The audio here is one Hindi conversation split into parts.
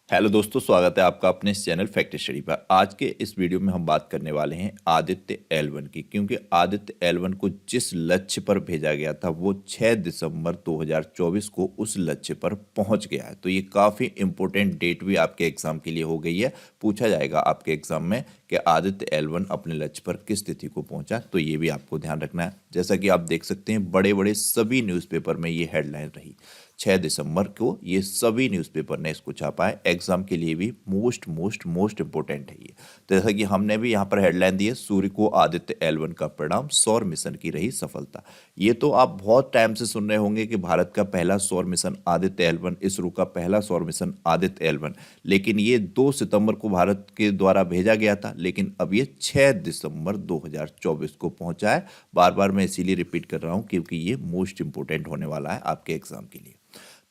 हेलो दोस्तों, स्वागत है आपका अपने इस चैनल फैक्ट स्टडी पर। आज के इस वीडियो में हम बात करने वाले हैं आदित्य L1 की, क्योंकि आदित्य L1 को जिस लक्ष्य पर भेजा गया था वो 6 दिसंबर 2024 को उस लक्ष्य पर पहुंच गया है। तो ये काफ़ी इंपॉर्टेंट डेट भी आपके एग्जाम के लिए हो गई है। पूछा जाएगा आपके एग्जाम में कि आदित्य L1 अपने लक्ष्य पर किस तिथि को पहुंचा, तो ये भी आपको ध्यान रखना है। जैसा कि आप देख सकते हैं, बड़े बड़े सभी न्यूज़पेपर में ये हेडलाइन रही। 6 दिसंबर को ये सभी न्यूज़पेपर ने इसको छापा है। एग्जाम के लिए भी मोस्ट इंपॉर्टेंट है ये। तो जैसा कि हमने भी यहाँ पर हेडलाइन दी है, सूर्य को आदित्य L1 का परिणाम, सौर मिशन की रही सफलता। ये तो आप बहुत टाइम से सुन रहे होंगे कि भारत का पहला सौर मिशन आदित्य L1, इसरो का पहला सौर मिशन आदित्य L1, लेकिन ये 2 सितंबर को भारत के द्वारा भेजा गया था, लेकिन अब ये 6 दिसंबर 2024 को पहुंचा है। बार बार मैं इसीलिए रिपीट कर रहा हूं क्योंकि ये मोस्ट इंपॉर्टेंट होने वाला है आपके एग्जाम के लिए।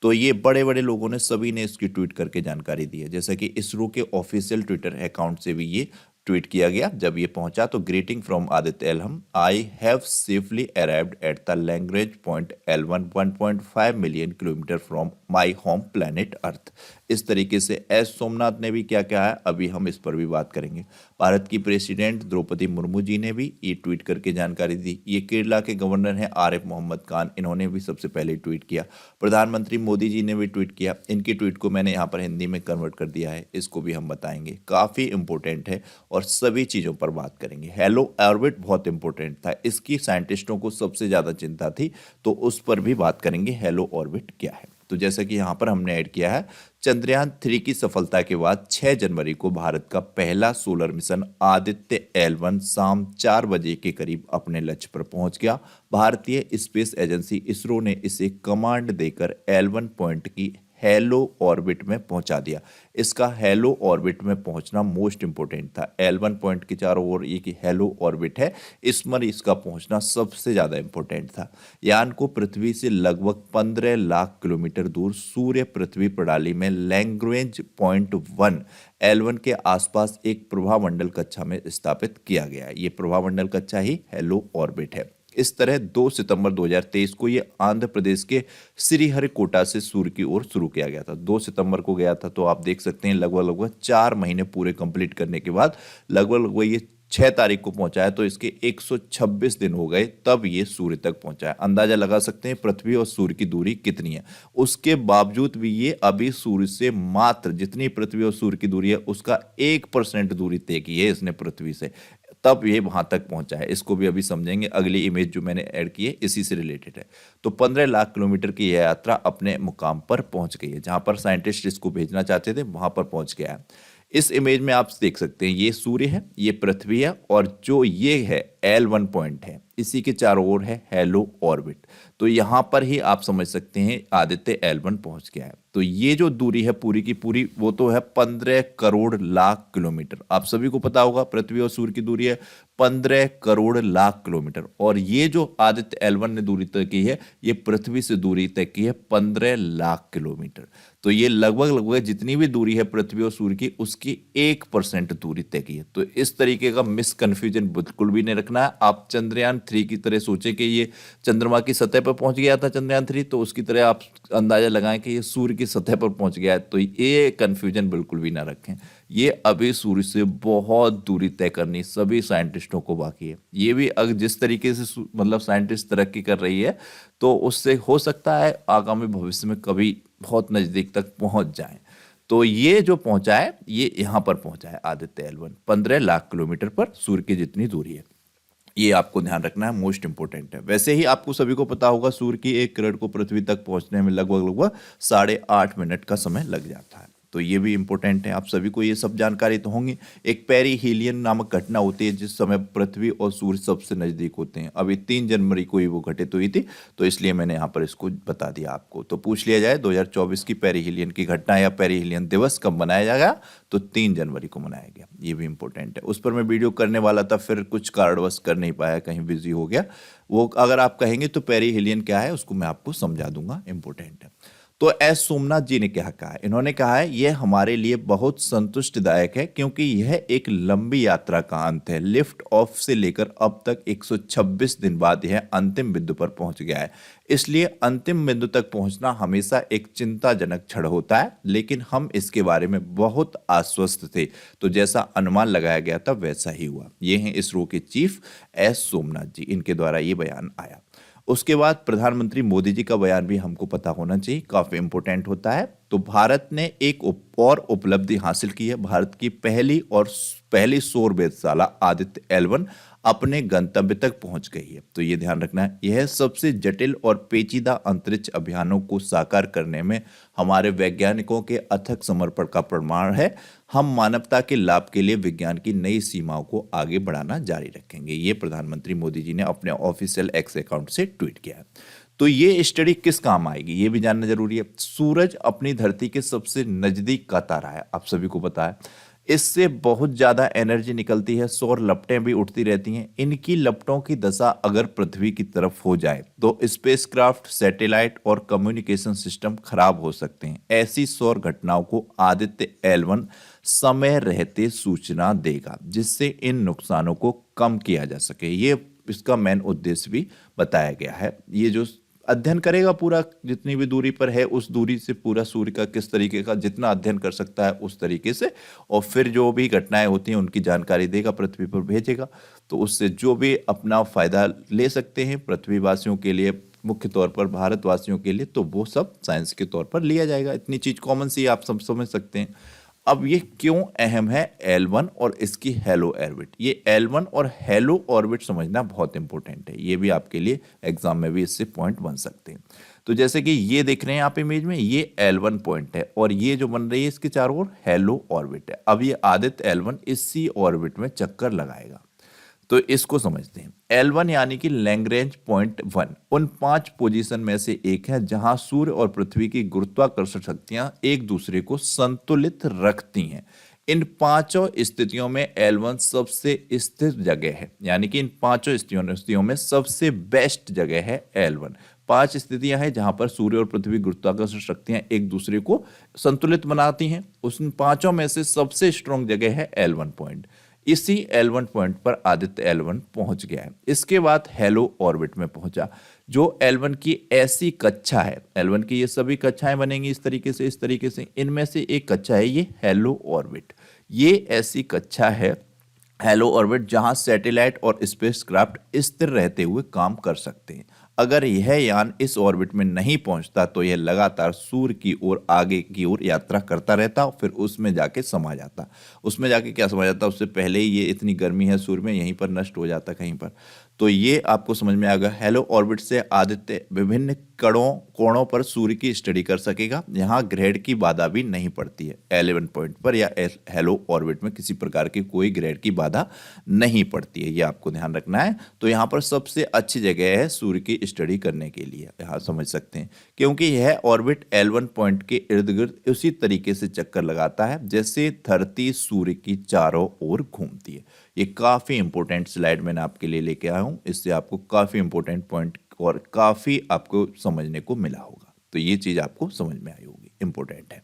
तो ये बड़े बड़े लोगों ने सभी ने इसकी ट्वीट करके जानकारी दी है। जैसा कि इसरो के ऑफिशियल ट्विटर अकाउंट से भी ये ट्वीट किया गया जब ये पहुंचा। तो greeting from Aditya L1, I have safely arrived at the Lagrange point L1 1.5 million kilometre from my home planet earth. इस तरीके से एस सोमनाथ ने भी क्या कहा है, अभी हम इस पर भी बात करेंगे। भारत की प्रेसिडेंट द्रौपदी मुर्मू जी ने भी ये ट्वीट करके जानकारी दी। ये केरला के गवर्नर हैं आरिफ मोहम्मद खान, इन्होंने भी सबसे पहले ट्वीट किया। प्रधानमंत्री मोदी जी ने भी ट्वीट किया। इनकी ट्वीट को मैंने यहाँ पर हिंदी में कन्वर्ट कर दिया है, इसको भी हम बताएंगे। काफ़ी इंपॉर्टेंट है और सभी चीज़ों पर बात करेंगे। हेलो ऑर्बिट बहुत इंपॉर्टेंट था, इसकी साइंटिस्टों को सबसे ज़्यादा चिंता थी, तो उस पर भी बात करेंगे। हेलो ऑर्बिट क्या है, तो जैसा कि यहाँ पर हमने ऐड किया है, चंद्रयान 3 की सफलता के बाद 6 जनवरी को भारत का पहला सोलर मिशन आदित्य L1 शाम 4 बजे के करीब अपने लक्ष्य पर पहुंच गया। भारतीय स्पेस एजेंसी इसरो ने इसे कमांड देकर L1 पॉइंट की हेलो ऑर्बिट में पहुंचा दिया। इसका हेलो ऑर्बिट में पहुंचना मोस्ट इंपोर्टेंट था। L1 पॉइंट के चारों ओर ये कि हेलो ऑर्बिट है, इसमें इसका पहुंचना सबसे ज़्यादा इंपॉर्टेंट था। यान को पृथ्वी से लगभग 15 लाख किलोमीटर दूर सूर्य पृथ्वी प्रणाली में लैग्रेंज पॉइंट 1 L1 के आसपास एक प्रभामंडल कक्षा में स्थापित किया गया है। ये प्रभामंडल कक्षा ही हेलो ऑर्बिट है। इस तरह 2 सितंबर 2023 को ये आंध्र प्रदेश के श्रीहरिकोटा से सूर्य की ओर शुरू किया गया था। 2 सितंबर को गया था, तो आप देख सकते हैं लगभग 4 महीने पूरे कंप्लीट करने के बाद लगभग ये 6 तारीख को पहुंचा है। तो इसके 126 दिन हो गए तब ये सूर्य तक पहुंचा है। अंदाजा लगा सकते हैं पृथ्वी और सूर्य की दूरी कितनी है। उसके बावजूद भी ये अभी सूर्य से मात्र, जितनी पृथ्वी और सूर्य की दूरी है उसका 1% दूरी तय की है इसने पृथ्वी से, तब ये वहां तक पहुंचा है। इसको भी अभी समझेंगे। अगली इमेज जो मैंने ऐड की है इसी से रिलेटेड है। तो 15 लाख किलोमीटर की यह यात्रा अपने मुकाम पर पहुंच गई है। जहां पर साइंटिस्ट इसको भेजना चाहते थे वहां पर पहुंच गया है। इस इमेज में आप देख सकते हैं, ये सूर्य है, ये पृथ्वी है, और जो ये है L1 पॉइंट है, इसी के चारों ओर है हेलो ऑर्बिट। तो यहां पर ही आप समझ सकते हैं आदित्य L1 पहुंच गया है। तो ये जो दूरी है पूरी की पूरी, वो तो है 15 करोड़ लाख किलोमीटर। आप सभी को पता होगा पृथ्वी और सूर्य की दूरी है 15 करोड़ लाख किलोमीटर, और ये जो आदित्य L1 ने दूरी तय की है, ये पृथ्वी से दूरी तय की है 15 लाख किलोमीटर। तो ये लगभग जितनी भी दूरी है पृथ्वी और सूर्य की, उसकी 1% दूरी तय की है। तो इस तरीके का मिसकंफ्यूजन बिल्कुल भी नहीं रखना है। आप चंद्रयान 3 की तरह सोचे कि ये चंद्रमा की सतह पर पहुंच गया था चंद्रयान 3, तो उसकी तरह आप अंदाजा लगाएं कि ये सूर्य की सतह पर पहुंच गया है। तो ये कंफ्यूजन बिल्कुल भी ना रखें। ये अभी सूर्य से बहुत दूरी तय करनी सभी साइंटिस्टों को बाकी है। ये भी अगर जिस तरीके से मतलब साइंटिस्ट तरक्की कर रही है, तो उससे हो सकता है आगामी भविष्य में कभी बहुत नजदीक तक पहुंच जाए। तो ये जो पहुंचा है, ये यहां पर पहुंचा है आदित्य L1 15 लाख किलोमीटर पर, सूर्य की जितनी दूरी है। ये आपको ध्यान रखना है, मोस्ट इंपोर्टेंट है। वैसे ही आपको सभी को पता होगा सूर्य की एक किरण को पृथ्वी तक पहुंचने में लगभग 8.5 मिनट का समय लग जाता है। तो ये भी इंपॉर्टेंट है, आप सभी को ये सब जानकारी तो होंगी। एक पेरीहीलियन नामक घटना होती है जिस समय पृथ्वी और सूर्य सबसे नजदीक होते हैं। अभी 3 जनवरी को ही वो घटित हुई थी, तो इसलिए मैंने यहाँ पर इसको बता दिया आपको। तो पूछ लिया जाए 2024 की पेरीहीलियन की घटना या पेरीहीलियन दिवस कब मनाया जाएगा, तो 3 जनवरी को मनाया गया। ये भी इंपॉर्टेंट है। उस पर मैं वीडियो करने वाला था, फिर कुछ कारणवश कर नहीं पाया, कहीं बिजी हो गया। वो अगर आप कहेंगे तो पेरीहीलियन क्या है उसको मैं आपको समझा दूंगा, इंपॉर्टेंट है। तो एस सोमनाथ जी ने क्या कहा है? इन्होंने कहा है यह हमारे लिए बहुत संतुष्टिदायक है क्योंकि यह एक लंबी यात्रा का अंत है। लिफ्ट ऑफ से लेकर अब तक 126 दिन बाद यह अंतिम बिंदु पर पहुंच गया है। इसलिए अंतिम बिंदु तक पहुंचना हमेशा एक चिंताजनक क्षण होता है, लेकिन हम इसके बारे में बहुत आश्वस्त थे। तो जैसा अनुमान लगाया गया था वैसा ही हुआ। ये हैं इसरो के चीफ एस सोमनाथ जी, इनके द्वारा ये बयान आया। उसके बाद प्रधानमंत्री मोदी जी का बयान भी हमको पता होना चाहिए, काफी इंपॉर्टेंट होता है। तो भारत ने एक और उपलब्धि हासिल की है। भारत की पहली सौर वेधशाला आदित्य L1 अपने गंतव्य तक पहुंच गई है। तो ये ध्यान रखना है, यह सबसे जटिल और पेचीदा अंतरिक्ष अभियानों को साकार करने में हमारे वैज्ञानिकों के अथक समर्पण का प्रमाण है। हम मानवता के लाभ के लिए विज्ञान की नई सीमाओं को आगे बढ़ाना जारी रखेंगे। ये प्रधानमंत्री मोदी जी ने अपने ऑफिशियल एक्स अकाउंट से ट्वीट किया है। तो ये स्टडी किस काम आएगी ये भी जानना जरूरी है। सूरज अपनी धरती के सबसे नजदीक का तारा है, आप सभी को पता है। इससे बहुत ज्यादा एनर्जी निकलती है, सौर लपटें भी उठती रहती हैं। इनकी लपटों की दशा अगर पृथ्वी की तरफ हो जाए तो स्पेसक्राफ्ट, सैटेलाइट और कम्युनिकेशन सिस्टम खराब हो सकते हैं। ऐसी सौर घटनाओं को आदित्य L1 समय रहते सूचना देगा, जिससे इन नुकसानों को कम किया जा सके। ये इसका मेन उद्देश्य भी बताया गया है। ये जो अध्ययन करेगा पूरा, जितनी भी दूरी पर है उस दूरी से पूरा सूर्य का किस तरीके का जितना अध्ययन कर सकता है उस तरीके से, और फिर जो भी घटनाएं होती हैं उनकी जानकारी देगा, पृथ्वी पर भेजेगा। तो उससे जो भी अपना फायदा ले सकते हैं पृथ्वीवासियों के लिए, मुख्य तौर पर भारतवासियों के लिए, तो वो सब साइंस के तौर पर लिया जाएगा। इतनी चीज कॉमन सी आप सब समझ सकते हैं। अब ये क्यों अहम है L1 और इसकी हेलो ऑर्बिट? ये L1 और हेलो ऑर्बिट समझना बहुत इंपॉर्टेंट है। ये भी आपके लिए एग्जाम में भी इससे पॉइंट बन सकते हैं। तो जैसे कि ये देख रहे हैं आप इमेज में, ये L1 पॉइंट है और ये जो बन रही है इसके चारों ओर हेलो ऑर्बिट है। अब ये आदित्य L1 इसी ऑर्बिट में चक्कर लगाएगा। तो इसको समझते हैं। L1 यानी कि लैग्रेंज पॉइंट 1 उन 5 पोजीशन में से एक है जहां सूर्य और पृथ्वी की गुरुत्वाकर्षण शक्तियां एक दूसरे को संतुलित रखती हैं। इन पांचों स्थितियों में L1 सबसे स्थिर जगह है, यानी कि इन पांचों स्थितियों में सबसे बेस्ट जगह है L1। 5 स्थितियां हैं जहां पर सूर्य और पृथ्वी गुरुत्वाकर्षण शक्तियां एक दूसरे को संतुलित बनाती हैं। उन पांचों में से सबसे स्ट्रॉन्ग जगह है L1 पॉइंट। इसी L1 पॉइंट पर आदित्य L1 पहुंच गया है। इसके बाद हेलो ऑर्बिट में पहुंचा, जो L1 की ऐसी कक्षा है। L1 की ये सभी कक्षाएं बनेंगी इस तरीके से। इनमें से एक कक्षा है ये हेलो ऑर्बिट। ये ऐसी कक्षा है हेलो ऑर्बिट जहां सैटेलाइट और स्पेसक्राफ्ट स्थिर रहते हुए काम कर सकते हैं। अगर यह यान इस ऑर्बिट में नहीं पहुंचता तो यह लगातार सूर्य की ओर आगे की ओर यात्रा करता रहता, फिर उसमें जाके समा जाता। उसमें जाके क्या समा जाता, उससे पहले ही ये इतनी गर्मी है सूर्य में, यहीं पर नष्ट हो जाता कहीं पर। तो ये आपको समझ में आ गया। हेलो ऑर्बिट से आदित्य विभिन्न कोणों पर सूर्य की स्टडी कर सकेगा। यहाँ ग्रहण की बाधा भी नहीं पड़ती है। L1 पॉइंट पर या हेलो ऑर्बिट में किसी प्रकार की कोई ग्रहण की बाधा नहीं पड़ती है, ये आपको ध्यान रखना है। तो यहाँ पर सबसे अच्छी जगह है सूर्य की स्टडी करने के लिए, यहाँ समझ सकते हैं, क्योंकि यह ऑर्बिट L1 पॉइंट के इर्द गिर्द उसी तरीके से चक्कर लगाता है जैसे धरती सूर्य की चारों ओर घूमती है। ये काफी इंपॉर्टेंट स्लाइड मैंने आपके लिए लेके आया हूं, इससे आपको काफी इंपॉर्टेंट पॉइंट और काफी आपको समझने को मिला होगा। तो ये चीज आपको समझ में आई होगी, इंपॉर्टेंट है।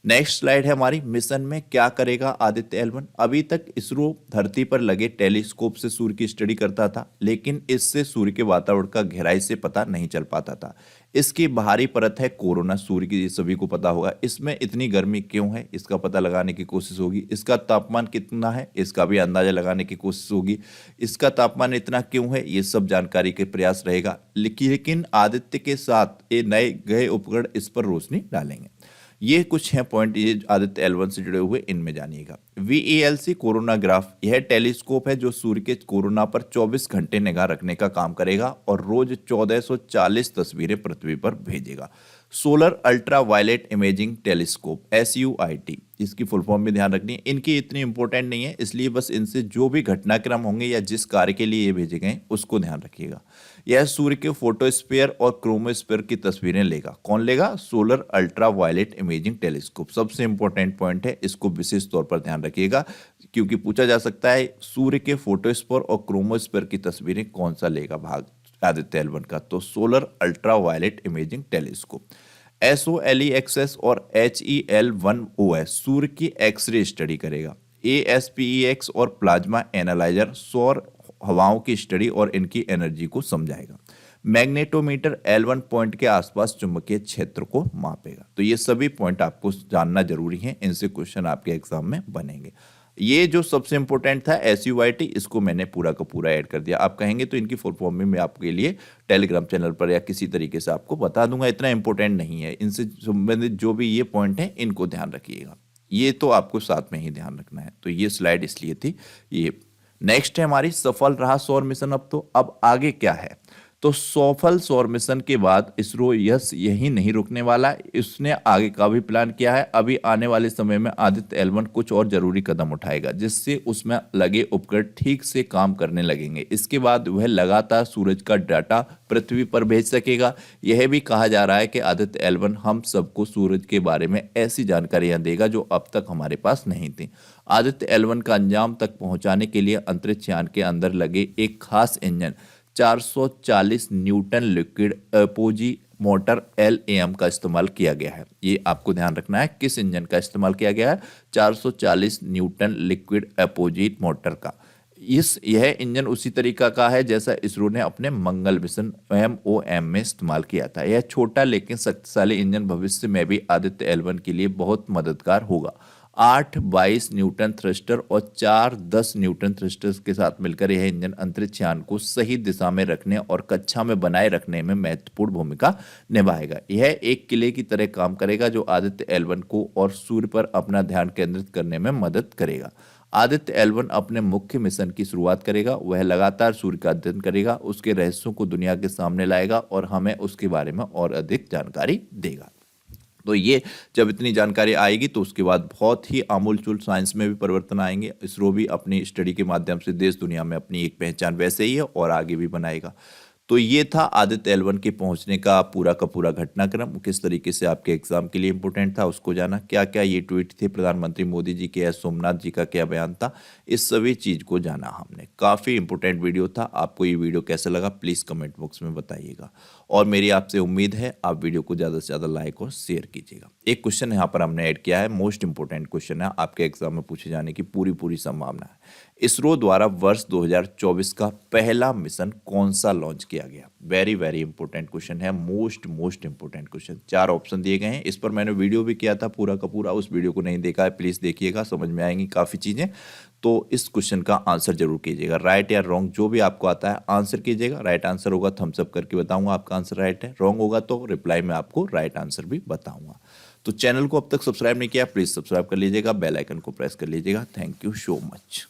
नेक्स्ट स्लाइड है हमारी, मिशन में क्या करेगा आदित्य L1। अभी तक इसरो धरती पर लगे टेलीस्कोप से सूर्य की स्टडी करता था, लेकिन इससे सूर्य के वातावरण का गहराई से पता नहीं चल पाता था। इसकी बाहरी परत है कोरोना सूर्य की, सभी को पता होगा। इसमें इतनी गर्मी क्यों है इसका पता लगाने की कोशिश होगी। इसका तापमान कितना है इसका भी अंदाजा लगाने की कोशिश होगी। इसका तापमान इतना क्यों है ये सब जानकारी के प्रयास रहेगा। लेकिन आदित्य के साथ ये नए गए उपकरण इस पर रोशनी डालेंगे। ये कुछ हैं पॉइंट, ये आदित्य L1 से जुड़े हुए, इनमें जानिएगा। VELC कोरोनाग्राफ, यह टेलीस्कोप है जो सूर्य के कोरोना पर 24 घंटे निगाह रखने का काम करेगा और रोज 1440 तस्वीरें पृथ्वी पर भेजेगा। Solar ultraviolet imaging telescope SUIT, इसकी फुल फॉर्म भी ध्यान रखनी है। इनकी इतनी इंपॉर्टेंट नहीं है, इसलिए बस इनसे जो भी घटनाक्रम होंगे या जिस कार्य के लिए ये भेजे गए उसको ध्यान रखिएगा। यह सूर्य के फोटोस्फीयर और क्रोमोस्फीयर की तस्वीरें लेगा। कौन लेगा? Solar ultraviolet imaging telescope. सबसे इंपॉर्टेंट पॉइंट है, इसको विशेष तौर पर ध्यान रखिएगा, क्योंकि पूछा जा सकता है सूर्य के फोटोस्फीयर और क्रोमोस्फीयर की तस्वीरें कौन सा लेगा भाग आदित्य L1 का। तो solar ultraviolet imaging telescope. SOLEXS और HEL1OS सूर्य की एक्सरे स्टडी करेगा। ASPEX और प्लाज्मा एनालाइजर सौर हवाओं की स्टडी और इनकी एनर्जी को समझाएगा। मैग्नेटोमीटर L1 पॉइंट के आसपास चुंबकीय क्षेत्र को मापेगा। तो ये सभी पॉइंट आपको जानना जरूरी है, इनसे क्वेश्चन आपके एग्जाम में बनेंगे। ये जो सबसे इंपॉर्टेंट था SUIT, इसको मैंने पूरा का पूरा ऐड कर दिया। आप कहेंगे तो इनकी फुल फॉर्म में मैं आपके लिए टेलीग्राम चैनल पर या किसी तरीके से आपको बता दूंगा, इतना इंपॉर्टेंट नहीं है। इनसे संबंधित जो भी ये पॉइंट है इनको ध्यान रखिएगा, ये तो आपको साथ में ही ध्यान रखना है। तो ये स्लाइड इसलिए थी। ये नेक्स्ट है हमारी सफल रहा सौर मिशन। अब आगे क्या है, तो सफल सौर मिशन के बाद इसरो यही नहीं रुकने वाला, इसने आगे का भी प्लान किया है। अभी आने वाले समय में आदित्य L1 कुछ और जरूरी कदम उठाएगा, जिससे उसमें लगे उपकरण ठीक से काम करने लगेंगे। इसके बाद वह लगातार सूरज का डाटा पृथ्वी पर भेज सकेगा। यह भी कहा जा रहा है कि आदित्य L1 हम सबको सूरज के बारे में ऐसी जानकारियां देगा जो अब तक हमारे पास नहीं थी। आदित्य L1 का अंजाम तक पहुंचाने के लिए अंतरिक्ष यान के अंदर लगे एक खास engine 440 Newton liquid apogee motor LAM का इस्तेमाल किया गया है। ये आपको ध्यान रखना है, किस इंजन का इस्तेमाल किया गया है, 440 न्यूटन लिक्विड एपोजी मोटर का। यह इंजन उसी तरीका का है जैसा इसरो ने अपने मंगल मिशन MOM में इस्तेमाल किया था। यह छोटा लेकिन शक्तिशाली इंजन भविष्य में भी आदित्य L1 के लिए बहुत मददगार होगा। 8 22 न्यूटन थ्रस्टर और 4 10 न्यूटन थ्रस्टर्स के साथ मिलकर यह इंजन अंतरिक्ष यान को सही दिशा में रखने और कक्षा में बनाए रखने में महत्वपूर्ण भूमिका निभाएगा। यह एक किले की तरह काम करेगा जो आदित्य L1 को और सूर्य पर अपना ध्यान केंद्रित करने में मदद करेगा। आदित्य L1 अपने मुख्य मिशन की शुरुआत करेगा। वह लगातार सूर्य का अध्ययन करेगा, उसके रहस्यों को दुनिया के सामने लाएगा और हमें उसके बारे में और अधिक जानकारी देगा। तो ये जब इतनी जानकारी आएगी तो उसके बाद बहुत ही आमूलचूल साइंस में भी परिवर्तन आएंगे। इसरो भी अपनी स्टडी के माध्यम से देश दुनिया में अपनी एक पहचान वैसे ही है और आगे भी बनाएगा। तो ये था आदित्य L1 के पहुंचने का पूरा घटनाक्रम। किस तरीके से आपके एग्जाम के लिए इंपॉर्टेंट था उसको जाना, क्या क्या ये ट्वीट थे प्रधानमंत्री मोदी जी के या सोमनाथ जी का क्या बयान था, इस सभी चीज को जाना हमने। काफी इंपॉर्टेंट वीडियो था। आपको ये वीडियो कैसा लगा प्लीज कमेंट बॉक्स में बताइएगा, और मेरी आपसे उम्मीद है आप वीडियो को ज्यादा से ज्यादा लाइक और शेयर कीजिएगा। एक क्वेश्चन यहाँ पर हमने ऐड किया है, मोस्ट इंपोर्टेंट क्वेश्चन है, आपके एग्जाम में पूछे जाने की पूरी संभावना है। इसरो द्वारा वर्ष 2024 का पहला मिशन कौन सा लॉन्च किया गया? वेरी इंपोर्टेंट क्वेश्चन है, मोस्ट इंपोर्टेंट क्वेश्चन। 4 ऑप्शन दिए गए हैं, इस पर मैंने वीडियो भी किया था पूरा का पूरा, उस वीडियो को नहीं देखा है प्लीज देखिएगा, समझ में आएंगी काफी चीजें। तो इस क्वेश्चन का आंसर जरूर कीजिएगा, राइट या रॉन्ग जो भी आपको आता है आंसर कीजिएगा। राइट आंसर होगा थम्स अप करके बताऊंगा आपका आंसर राइट है, रॉन्ग होगा तो रिप्लाई में आपको राइट आंसर भी बताऊंगा। तो चैनल को अब तक सब्सक्राइब नहीं किया प्लीज सब्सक्राइब कर लीजिएगा, बेल आइकन को प्रेस कर लीजिएगा। Thank you so much.